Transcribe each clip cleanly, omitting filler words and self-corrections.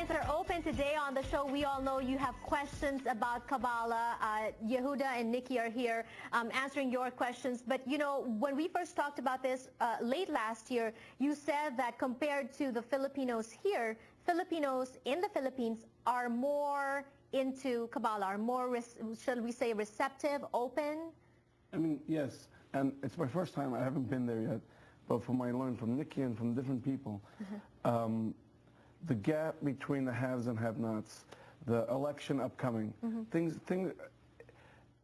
lines are open today on the show. We all know you have questions about Kabbalah. Yehuda and Nikki are here answering your questions. But, you know, when we first talked about this late last year, you said that compared to the Filipinos here, Filipinos in the Philippines are more into Kabbalah, are more, shall we say, receptive, open? I mean, yes. And it's my first time. I haven't been there yet. But from what I learned from Nikki and from different people, the gap between the haves and have-nots, the election upcoming, things,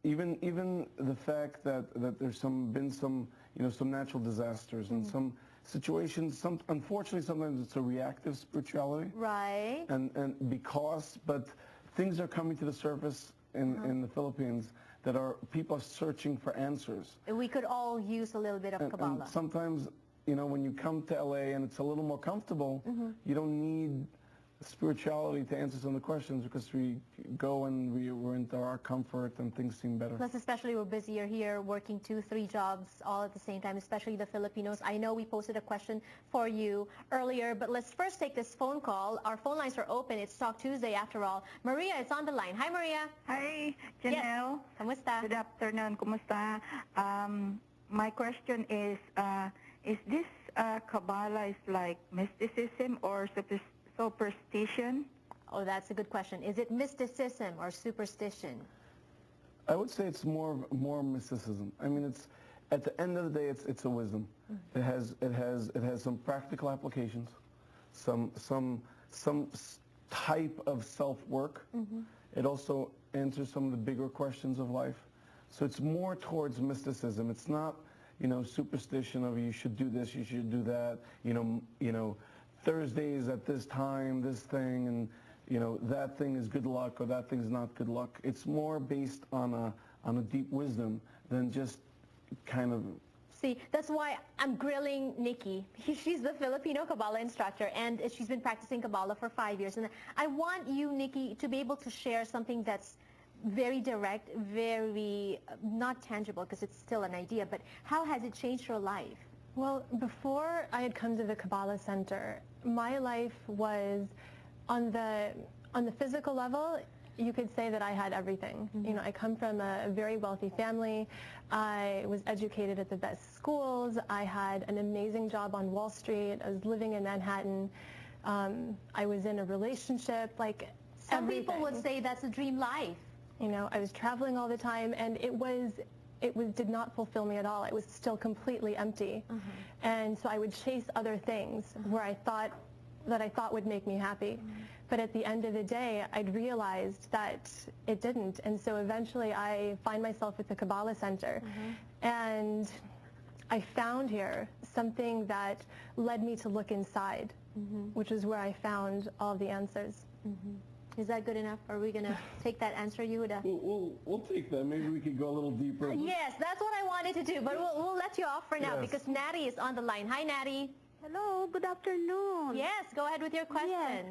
even the fact that there's been some natural disasters and some situations. Unfortunately, sometimes it's a reactive spirituality, right? But things are coming to the surface in the Philippines that people are searching for answers. We could all use a little bit of Kabbalah. And sometimes, you know, when you come to LA and it's a little more comfortable, you don't need spirituality to answer some of the questions, because we go and we're into our comfort and things seem better. Plus, especially we're busier here, working 2-3 jobs all at the same time, especially the Filipinos. I know we posted a question for you earlier, but let's first take this phone call. Our phone lines are open. It's Talk Tuesday after all. Maria is on the line. Hi, Maria. Hi, Janelle. Yes. Kamusta? Good afternoon. Kumusta? My question is this Kabbalah is like mysticism or superstition? Oh, that's a good question. Is it mysticism or superstition? I would say it's more mysticism. I mean, it's at the end of the day, it's a wisdom. It has some practical applications, some type of self-work. It also answers some of the bigger questions of life. So it's more towards mysticism. It's not, you know, superstition of you should do this, you should do that. You know, Thursdays at this time, this thing, and you know that thing is good luck or that thing's not good luck. It's more based on a deep wisdom than just kind of. See, that's why I'm grilling Nikki. She's the Filipino Kabbalah instructor, and she's been practicing Kabbalah for 5 years. And I want you, Nikki, to be able to share something that's very direct, very not tangible, because it's still an idea, but how has it changed your life? Well, before I had come to the Kabbalah Center, my life was on the physical level. You could say that I had everything. You know, I come from a very wealthy family. I was educated at the best schools. I had an amazing job on Wall Street. I was living in Manhattan. I was in a relationship, like Some everything. people would say that's a dream life. You know, I was traveling all the time, and it did not fulfill me at all. It was still completely empty. And so I would chase other things where I thought would make me happy. But at the end of the day, I'd realized that it didn't. And so eventually I find myself at the Kabbalah Center. And I found here something that led me to look inside, which is where I found all the answers. Is that good enough? Are we going to take that answer, Yehuda? We'll take that. Maybe we could go a little deeper. Yes, that's what I wanted to do, but we'll let you off for now because Natty is on the line. Hi, Natty. Hello, good afternoon. Yes, go ahead with your question. Yes.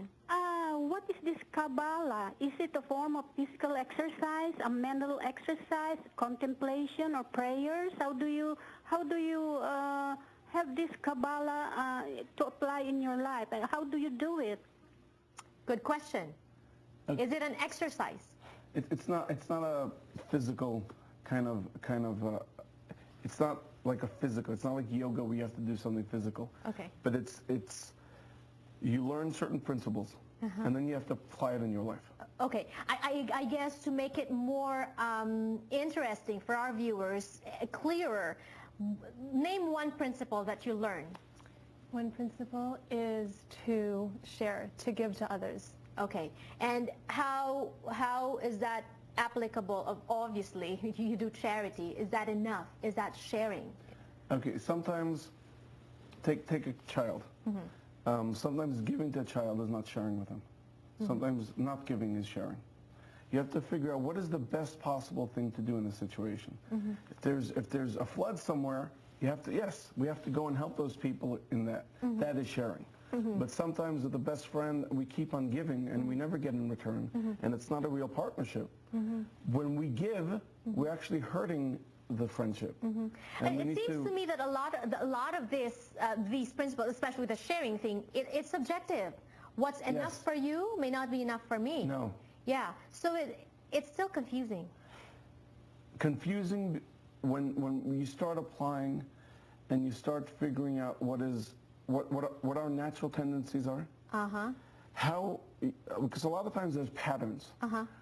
What is this Kabbalah? Is it a form of physical exercise, a mental exercise, contemplation, or prayers? How do you have this Kabbalah to apply in your life? How do you do it? Good question. Is it an exercise? It's not a physical kind of. It's not like a physical. It's not like yoga where you have to do something physical. Okay. But it's you learn certain principles, and then you have to apply it in your life. Okay. I guess to make it more interesting for our viewers, clearer, name one principle that you learned. One principle is to share, to give to others. Okay. And how is that applicable? Obviously, you do charity. Is that enough? Is that sharing? Okay. Sometimes, take a child. Sometimes giving to a child is not sharing with them. Sometimes not giving is sharing. You have to figure out what is the best possible thing to do in this situation. If there's a flood somewhere, we have to go and help those people in that. That is sharing. But sometimes with the best friend, we keep on giving and we never get in return, and it's not a real partnership. When we give, we're actually hurting the friendship. And it seems to me that a lot of these principles, especially with the sharing thing, it's subjective. What's enough Yes. for you may not be enough for me. No. Yeah. So it's still confusing. Confusing when you start applying and you start figuring out what our natural tendencies are. Uh-huh. How, because a lot of times there's patterns.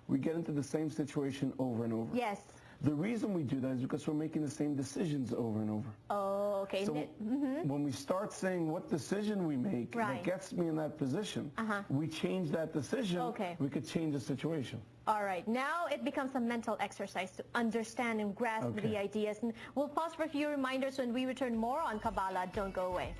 We get into the same situation over and over. Yes. The reason we do that is because we're making the same decisions over and over. Oh, okay. So when we start saying what decision we make Right. that gets me in that position, we change that decision, Okay. we could change the situation. All right. Now it becomes a mental exercise to understand and grasp Okay. the ideas. And we'll pause for a few reminders when we return more on Kabbalah. Don't go away.